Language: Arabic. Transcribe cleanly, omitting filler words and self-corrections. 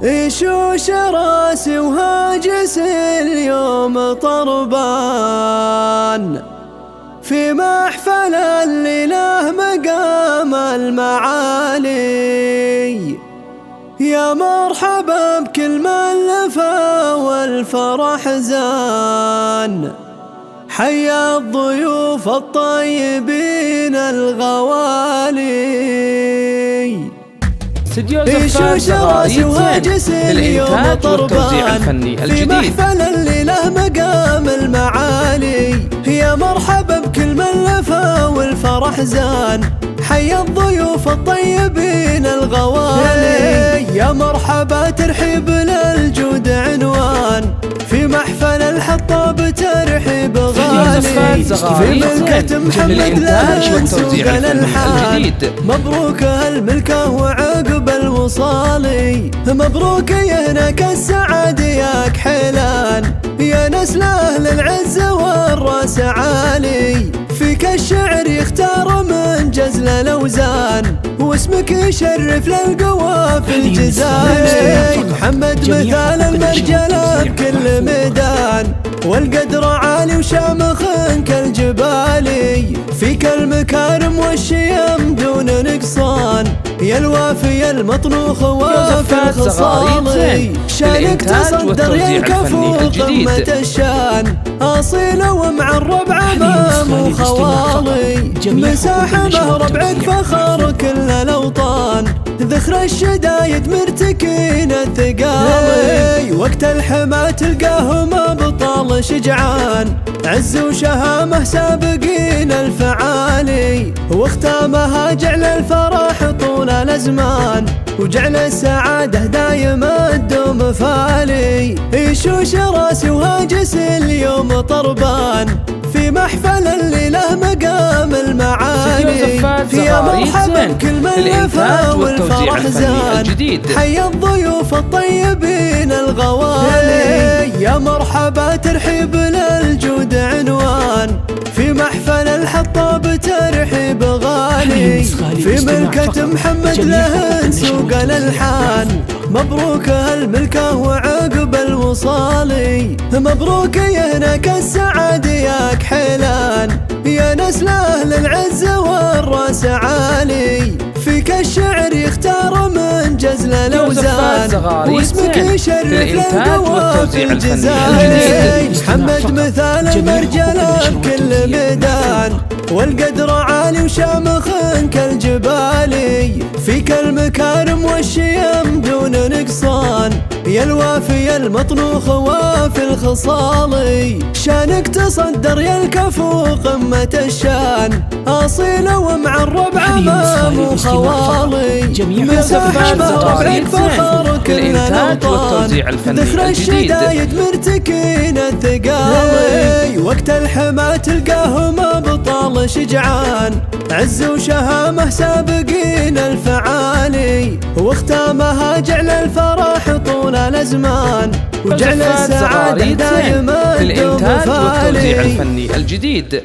يشوش راسي وهاجس اليوم طربان في محفل اللي له مقام المعالي. يا مرحبا بكل من لفى والفرح زان، حيا الضيوف الطيبين الغوالي. يشوش راسي وهاجس اليوم طربان في محفل اللي له مقام المعالي. يا مرحبا بكل من لفى والفرح زان، حيا الضيوف الطيبين الغوالي. يا مرحبا ترحيب للجود عنوان في محفل الحطاب، ترحيب غالي في ملكة محمد له سوق الألحان. مبروك الملكة وعقب الوصالي، مبروك يهنك السعد يا كحيلان. يا نسل أهل العز والراس عالي، فيك الشعر يختار من جزل الأوزان، واسمك يشرف للقوافل الجزائري. محمد مثال المرجلة بكل ميدان، والقدر عالي وشامخ كالجبالي. فيك المكارم والشيم دون نقصان، يا الوافي المطنوخ وافي الخصالي. شانك تصدر يا الكفو قمة الشان، أصيل ومعرب عمام وخوالي. مساحة ربعك فخر كل الأوطان، ذخر الشدايد مرتكين الثقالي. وقت الحما تلقاهم أبطال شجعان، عز وشهامة سابقين الفعالي. واختامها جعل الفرح طول الأزمان، وجعل السعادة دايما تدوم فالي. يشوش راسي وهاجس اليوم طربان في محفل اللي له مقام المعالي. يا مرحبا بكل من لفى والفرح زان، حيا الضيوف الطيبين الغوالي. يا مرحبا ترحيب للجود عنوان في محفل الحطاب، ترحيب غالي في ملكة محمد له سوق الألحان. مبروك الملكة وعقب الوصالي، مبروك يهنك السعد يا كحيلان. يا نسل أهل العز والراس عالي، فيك الشعر يختار من جزل الأوزان، واسمك يشرف للقوافل الجزائري. محمد مثال المرجلة بكل ميدان، والقدر عالي وشامخ كالجبالي. فيك المكارم والشيم دون نقصان، يا الوافي المطنوخ وافي الخصالي. شانك تصدر يا الكفو قمة الشان، أصيل ومعرب عمام وخوالي. مساحة ربعك فخر كل الأوطان، ذخر الشدايد مرتكين الثقالي. وقت الحما تلقاهم أبطال شجعان، عز وشهامة سابقين الفعالي. واختامها جعل الفرح طول الأزمان، وجعل السعادة دائما تدوم فالي. الإنتاج والتوزيع الفني الجديد.